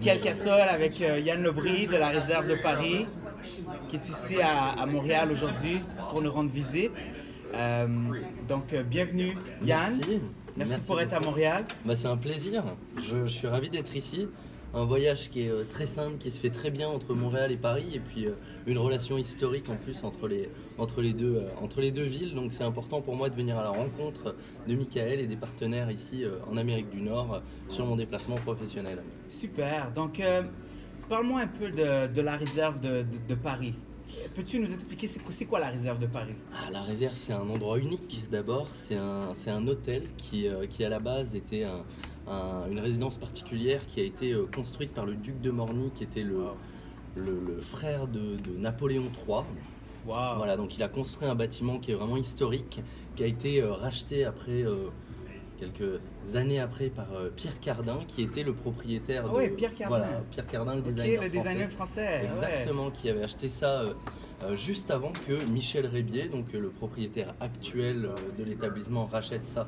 Mickaël Cassol avec Yann Lebris de la réserve de Paris, qui est ici à Montréal aujourd'hui pour nous rendre visite. Bienvenue Yann. Merci pour être à Montréal. C'est un plaisir, je suis ravi d'être ici. Un voyage qui est très simple, qui se fait très bien entre Montréal et Paris, et puis une relation historique en plus entre les deux villes. Donc c'est important pour moi de venir à la rencontre de Mickaël et des partenaires ici en Amérique du Nord sur mon déplacement professionnel. Super, donc parle-moi un peu de la réserve de Paris. Peux-tu nous expliquer c'est quoi la réserve de Paris? La réserve, c'est un endroit unique d'abord, c'est un hôtel qui à la base était une résidence particulière qui a été construite par le duc de Morny, qui était le frère de Napoléon III. Wow. Voilà, donc il a construit un bâtiment qui est vraiment historique, qui a été racheté après quelques années après par Pierre Cardin, qui était le propriétaire de... Oui, Pierre Cardin. Voilà, Pierre Cardin, le designer français. Exactement, qui avait acheté ça juste avant que Michel Rébier, donc le propriétaire actuel de l'établissement, rachète ça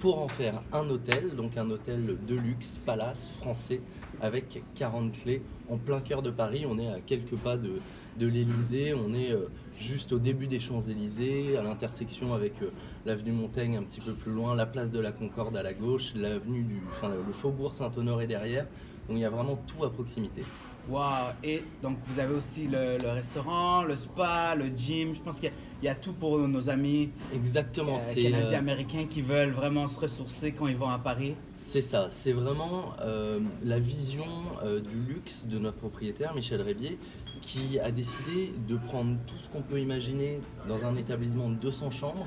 pour en faire un hôtel, donc un hôtel de luxe, palace français, avec 40 clés, en plein cœur de Paris. On est à quelques pas de l'Élysée, on est juste au début des Champs-Élysées, à l'intersection avec l'avenue Montaigne un petit peu plus loin, la place de la Concorde à la gauche, le faubourg Saint-Honoré derrière. Donc il y a vraiment tout à proximité. Wow! Et donc vous avez aussi le restaurant, le spa, le gym. Je pense qu'il y a tout pour nos amis. Exactement. Canadiens, américains qui veulent vraiment se ressourcer quand ils vont à Paris. C'est ça, c'est vraiment la vision du luxe de notre propriétaire, Michel Rébier, qui a décidé de prendre tout ce qu'on peut imaginer dans un établissement de 200 chambres,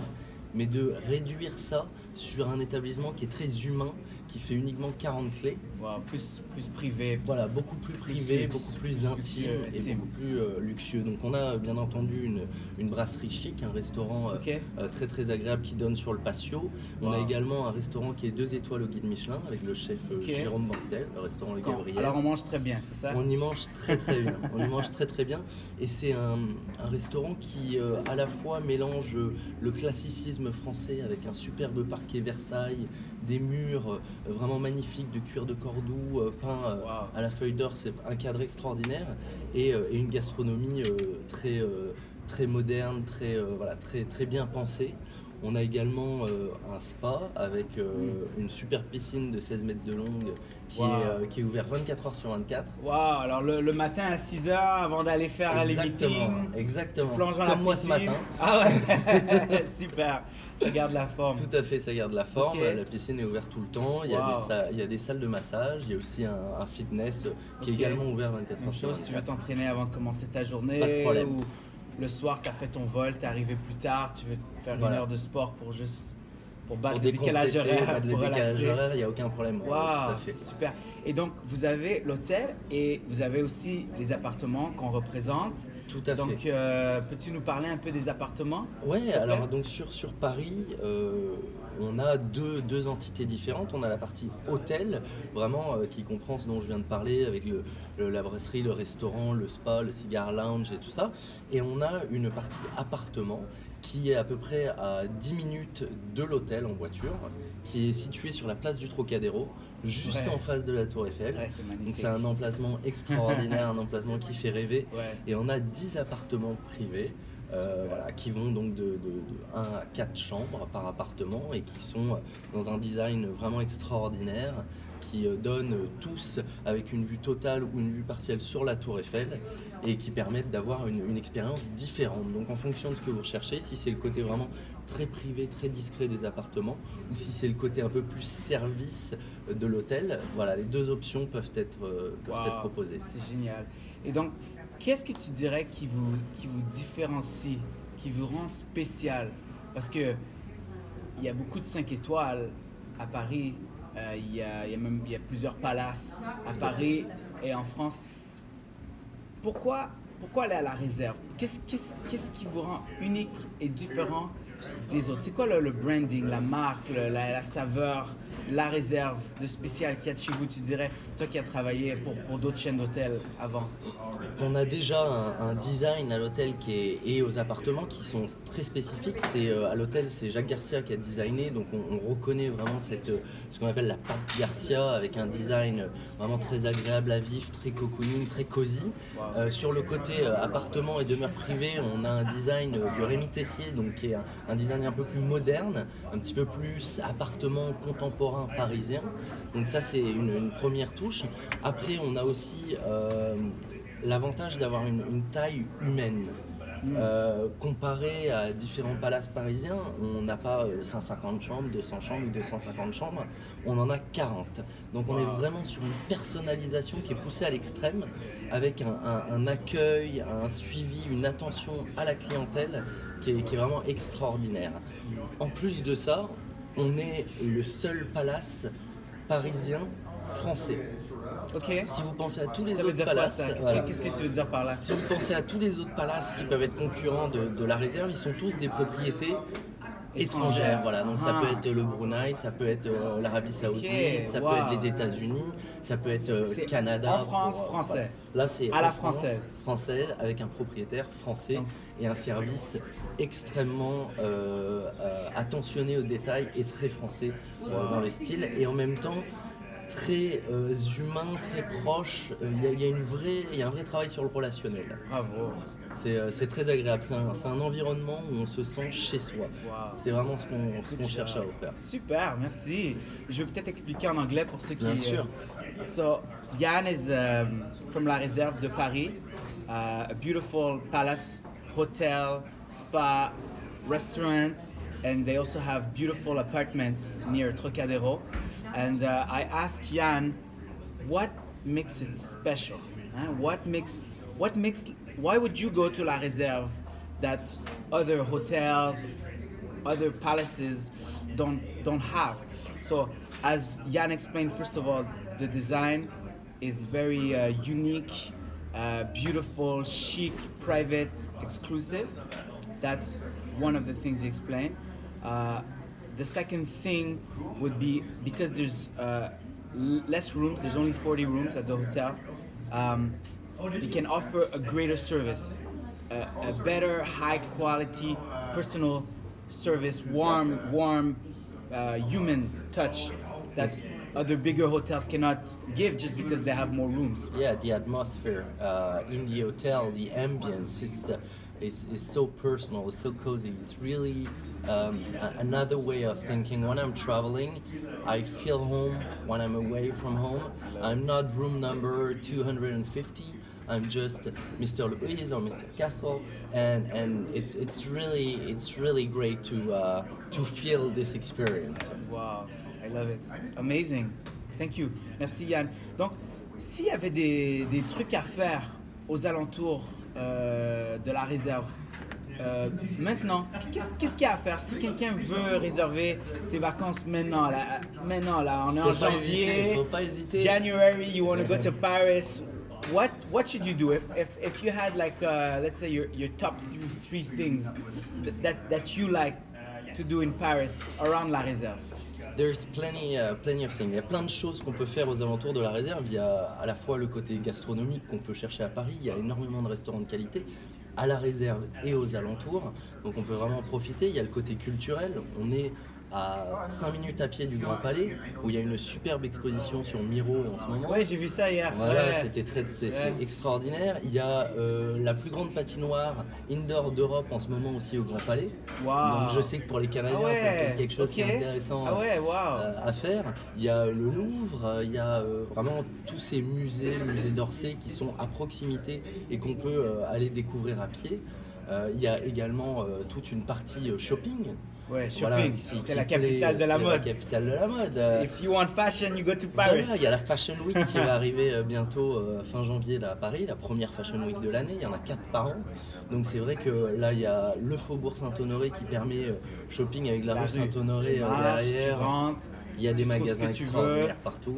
mais de réduire ça sur un établissement qui est très humain, qui fait uniquement 40 clés. Wow, plus privé. Voilà, beaucoup plus privé, beaucoup plus intime et beaucoup plus luxueux. Donc on a bien entendu une brasserie chic, un restaurant très très agréable qui donne sur le patio. On a également un restaurant qui est 2 étoiles au guide Michelin avec le chef Jérôme Bantel, le restaurant Le Gabriel. Alors on mange très bien, c'est ça? On y mange très très bien. On y mange très très bien. Et c'est un restaurant qui à la fois mélange le classicisme français avec un superbe parquet Versailles, des murs vraiment magnifiques de cuir de Cordoue peint à la feuille d'or, c'est un cadre extraordinaire, et une gastronomie très moderne, très bien pensée. On a également un spa avec une super piscine de 16 mètres de longue qui est ouvert 24 heures sur 24. Waouh! Alors le matin à 6 h avant d'aller faire les meetings. Exactement. Comme moi ce matin. Ah ouais, super. Ça garde la forme. Tout à fait, ça garde la forme. La piscine est ouverte tout le temps. Il y a des salles de massage. Il y a aussi un fitness qui est également ouvert 24 heures sur 24. Si tu veux t'entraîner avant de commencer ta journée. Pas de problème. Ou le soir, tu as fait ton vol, tu es arrivé plus tard, tu veux faire une heure de sport pour battre le décalage horaire, pour relaxer. Il n'y a aucun problème. Wow, tout à fait. C'est super. Et donc, vous avez l'hôtel et vous avez aussi les appartements qu'on représente. Tout à fait. Donc, peux-tu nous parler un peu des appartements? Oui, alors donc sur Paris, on a deux entités différentes. On a la partie hôtel, vraiment qui comprend ce dont je viens de parler, avec la brasserie, le restaurant, le spa, le cigar lounge et tout ça. Et on a une partie appartement qui est à peu près à 10 minutes de l'hôtel en voiture, qui est située sur la place du Trocadéro, juste en face de la Tour Eiffel. Ouais, c'est magnifique. Donc c'est un emplacement extraordinaire, un emplacement qui fait rêver. Ouais. Et on a 10 appartements privés qui vont donc de 1 à 4 chambres par appartement et qui sont dans un design vraiment extraordinaire, qui donnent tous avec une vue totale ou une vue partielle sur la Tour Eiffel et qui permettent d'avoir une expérience différente. Donc en fonction de ce que vous recherchez, si c'est le côté vraiment très privé, très discret des appartements, ou si c'est le côté un peu plus service de l'hôtel, voilà, les deux options peuvent être proposées. C'est génial. Et donc, qu'est-ce que tu dirais qui vous différencie, qui vous rend spécial? Parce que il y a beaucoup de 5 étoiles à Paris. Il y a plusieurs palaces à Paris et en France. Pourquoi aller à la réserve? Qu'est-ce qui vous rend unique et différent des autres? C'est quoi le branding, la marque, la saveur, la réserve de spécial qu'il y a de chez vous, tu dirais, toi qui as travaillé pour d'autres chaînes d'hôtels avant? On a déjà un design à l'hôtel et aux appartements qui sont très spécifiques. À l'hôtel, c'est Jacques Garcia qui a designé, donc on reconnaît vraiment ce qu'on appelle la patte Garcia, avec un design vraiment très agréable à vivre, très cocooning, très cosy. Sur le côté appartement et demeure privée, on a un design de Rémi Tessier, donc qui est un design un peu plus moderne, un petit peu plus appartement contemporain parisien. Donc ça, c'est une première touche. Après, on a aussi l'avantage d'avoir une taille humaine. Comparé à différents palaces parisiens, on n'a pas 150 chambres, 200 chambres ou 250 chambres, on en a 40. Donc on est vraiment sur une personnalisation qui est poussée à l'extrême, avec un accueil, un suivi, une attention à la clientèle qui est vraiment extraordinaire. En plus de ça, on est le seul palace parisien français. Ok. Si vous pensez à tous les Ça veut autres dire quoi, palaces, ça? Qu'est-ce que tu veux dire par là? si vous pensez à tous les autres palaces qui peuvent être concurrents de la réserve, ils sont tous des propriétés étrangères. Voilà. Donc ça peut être le Brunei, ça peut être l'Arabie Saoudite, ça peut être les États-Unis, ça peut être Canada. En France, français. Là, c'est à la France, française avec un propriétaire français et un service extrêmement attentionné aux détails et très français dans le style. Et en même temps, très humain, très proche. Il y a un vrai travail sur le relationnel. Bravo. C'est très agréable. C'est un environnement où on se sent chez soi. Wow. C'est vraiment ce qu'on cherche à offrir. Super, merci. Je vais peut-être expliquer en anglais pour ceux qui... Bien sûr. So, Yann is from La Réserve de Paris. A beautiful palace, hotel, spa, restaurant. And they also have beautiful apartments near Trocadero. And I asked Jan, what makes it special? Why would you go to La Réserve that other hotels, other palaces don't have? So, as Jan explained, first of all, the design is very unique, beautiful, chic, private, exclusive. That's one of the things he explained. The second thing would be, because there's less rooms, there's only 40 rooms at the hotel, it can offer a greater service, a better, high quality, personal service, warm, human touch that other bigger hotels cannot give just because they have more rooms. Yeah, the atmosphere in the hotel, the ambience is so personal, it's so cozy. It's really another way of thinking. When I'm traveling, I feel home. When I'm away from home, I'm not room number 250. I'm just Mr. Louise or Mr. Castle, and it's really great to feel this experience. Wow, I love it. Amazing. Thank you. Merci Yann. Donc, s'il y avait des trucs à faire aux alentours de la réserve, maintenant, qu'est-ce qu'il y a à faire si quelqu'un veut réserver ses vacances maintenant là, on est en janvier, faut pas hésiter. January, you want to go to Paris. What should you do if you had like let's say your top three things that you like to do in Paris around La Réserve? There's plenty of things. Il y a plein de choses qu'on peut faire aux alentours de la réserve. Il y a à la fois le côté gastronomique qu'on peut chercher à Paris. Il y a énormément de restaurants de qualité à la réserve et aux alentours. Donc on peut vraiment en profiter. Il y a le côté culturel. On est à 5 minutes à pied du Grand Palais, où il y a une superbe exposition sur Miro en ce moment. Ouais, j'ai vu ça hier. Voilà, ouais. c'est extraordinaire. Il y a la plus grande patinoire indoor d'Europe en ce moment aussi au Grand Palais. Wow. Donc je sais que pour les Canadiens, c'est quelque chose qui est intéressant à faire. Il y a le Louvre, il y a vraiment tous ces musées d'Orsay qui sont à proximité et qu'on peut aller découvrir à pied. Il y a également toute une partie shopping. Ouais, shopping, voilà, c'est la capitale de la mode. La capitale de la mode. If you want fashion, you go to Paris. Voilà, il y a la Fashion Week qui va arriver bientôt fin janvier là, à Paris, la première Fashion Week de l'année. Il y en a 4 par an. Donc c'est vrai que là, il y a le Faubourg Saint-Honoré qui permet shopping avec la rue Saint-Honoré derrière. Tu rentres. Il y a des magasins que tu extraordinaires partout.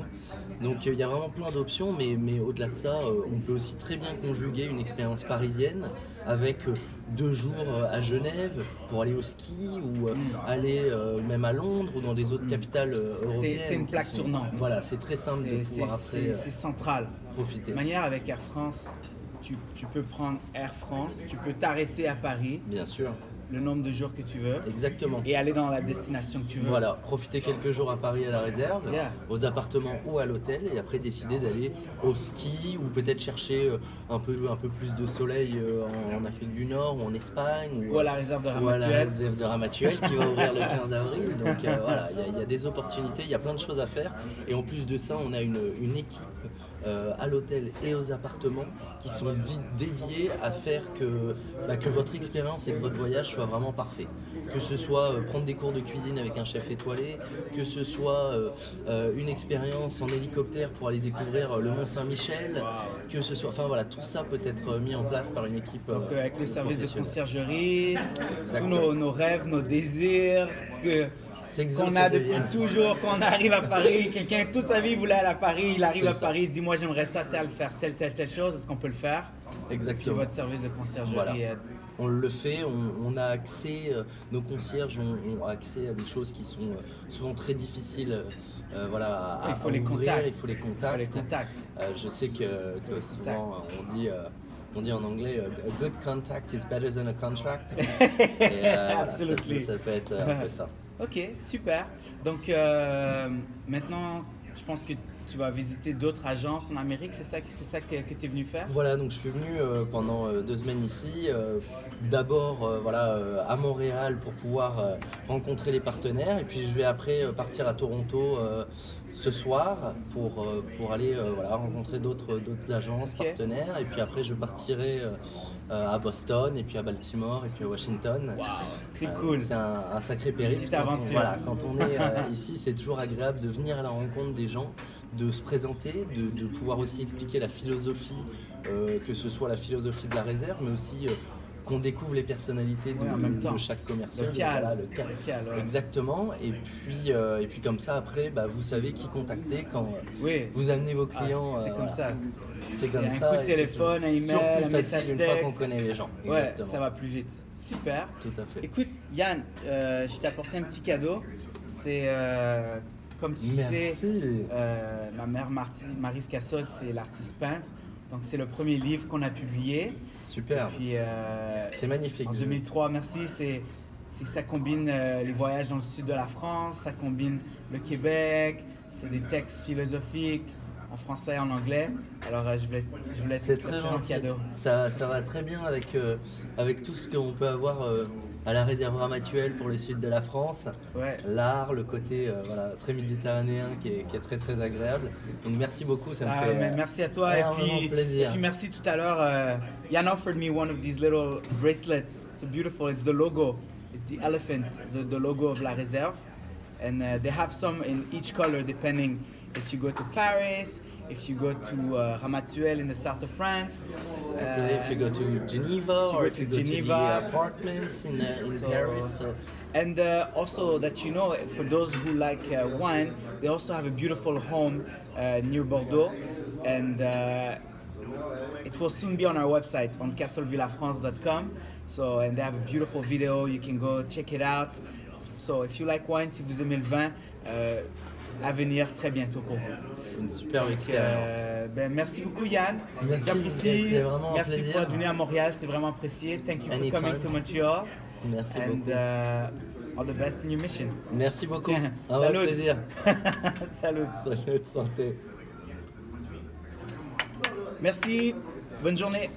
Donc il y a vraiment plein d'options, mais au-delà de ça, on peut aussi très bien conjuguer une expérience parisienne avec 2 jours à Genève pour aller au ski ou aller même à Londres ou dans des autres capitales européennes. C'est une plaque tournante. Voilà, c'est très simple de pouvoir après c'est central. profiter. De manière avec Air France, tu peux prendre Air France, tu peux t'arrêter à Paris. Bien sûr. Le nombre de jours que tu veux. Exactement. Et aller dans la destination que tu veux. Voilà, profiter quelques jours à Paris à la réserve, aux appartements ou à l'hôtel, et après décider d'aller au ski ou peut-être chercher un peu plus de soleil en Afrique du Nord ou en Espagne. Ou à la réserve de Ramatuelle. Ou à la réserve de Ramatuelle qui va ouvrir le 15 avril. Donc voilà, il y a des opportunités, il y a plein de choses à faire. Et en plus de ça, on a une équipe à l'hôtel et aux appartements qui sont dédiés à faire que votre expérience et que votre voyage soit vraiment parfait. Que ce soit prendre des cours de cuisine avec un chef étoilé, que ce soit une expérience en hélicoptère pour aller découvrir le Mont Saint-Michel, que ce soit, enfin voilà, tout ça peut être mis en place par une équipe. Donc avec les services de conciergerie, tous nos rêves, nos désirs, qu'on a depuis toujours, quand on arrive à Paris, quelqu'un toute sa vie voulait aller à Paris, il arrive à Paris, il dit moi j'aimerais ça, faire telle chose, est-ce qu'on peut le faire? Exactement. Puis votre service de conciergerie voilà. aide. On le fait, on a accès, nos concierges ont accès à des choses qui sont souvent très difficiles voilà, il faut les contacts. Il faut les contacts. Je sais que souvent on dit en anglais a good contact is better than a contract. Et, Absolument. Ça peut être un peu ça. Ok, super. Donc maintenant, je pense que tu vas visiter d'autres agences en Amérique, c'est ça que tu es venu faire? Voilà, donc je suis venu pendant 2 semaines ici, d'abord à Montréal pour pouvoir rencontrer les partenaires, et puis je vais après partir à Toronto ce soir pour aller rencontrer d'autres agences, partenaires, et puis après je partirai à Boston, et puis à Baltimore, et puis à Washington. Wow, c'est cool. C'est un sacré périple. Petite aventure. Quand on est ici, c'est toujours agréable de venir à la rencontre des gens, de se présenter, de pouvoir aussi expliquer la philosophie, que ce soit la philosophie de la réserve, mais aussi qu'on découvre les personnalités de chaque commercial. Le cal. Exactement. Et puis comme ça, après, vous savez qui contacter quand vous amenez vos clients. C'est comme ça. C'est comme un ça. coup de téléphone, un email, un message une fois qu'on connaît les gens. Ouais, ça va plus vite. Super. Tout à fait. Écoute, Yann, je t'ai apporté un petit cadeau. C'est comme tu sais, ma mère Maryse Cassode, c'est l'artiste peintre. Donc c'est le premier livre qu'on a publié. Super. Puis, c'est magnifique. En 2003, merci. C'est ça combine les voyages dans le sud de la France, ça combine le Québec, c'est des textes philosophiques en français et en anglais. Alors je voulais c'est très gentil. Cadeau. Ça va très bien avec tout ce qu'on peut avoir à la réserve Ramatuelle pour le sud de la France. Ouais. L'art, le côté très méditerranéen qui est très très agréable. Donc merci beaucoup, ça me fait merci à toi plaisir. Et puis merci tout à l'heure. Yann offered me one of these little bracelets. It's beautiful. It's the logo. It's the elephant, the logo of La Réserve. And they have some in each color depending if you go to Paris, if you go to Ramatuelle in the south of France. If you go to Geneva, or if you go to the apartments in Paris. So. And also that you know, for those who like wine, they also have a beautiful home near Bordeaux. And it will soon be on our website on castlevillafrance.com. So, and they have a beautiful video, you can go check it out. So if you like wine, si vous aimez le vin, à venir très bientôt pour vous. Une superbe expérience. Merci beaucoup Yann. J'apprécie. C'est vraiment un merci plaisir. pour être venu à Montréal, c'est vraiment apprécié. Thank you for coming to Montreal. Merci beaucoup. All the best in your mission. Merci beaucoup. Un vrai plaisir. Salut. Salut, santé. Merci. Bonne journée.